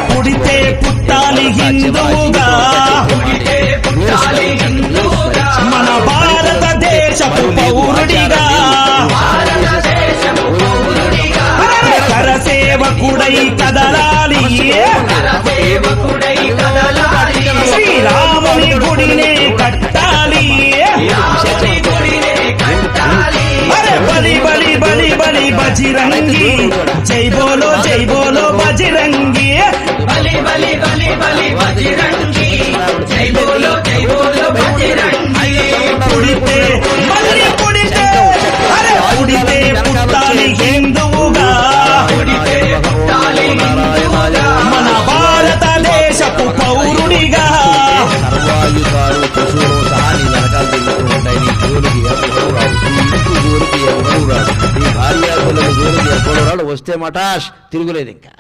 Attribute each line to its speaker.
Speaker 1: పుడితే పుట్టాలి హిందువుగా మన భారతదేశపు పౌరుడిగా కరసేవకుడై కదలాలి శ్రీరాముని గుడినే కట్టాలి బలి బలి బలి బలి బజరంగి జై బోలో బజరంగి
Speaker 2: బలి బలి బలి బలి బజరంగి జై బోలో బజరంగి
Speaker 1: పుడితే మళ్ళీ పుడితే పుడితే పుట్టాలి హిందువుగా మన భారతదేశపు పౌరుడిగా
Speaker 3: సర్వాయుధాలు పశువులు సహా నీ వెనకాల తిరుగుతూ ఉంటాయి. నీ జోలికి ఎవరు రాడు, నీ ఇంటి జోలికి ఎవరు రాడు, నీ భార్య పిల్లల జోలికి ఎవరు రాడు. వస్తే మటాష్ తిరుగులేదు ఇంకా.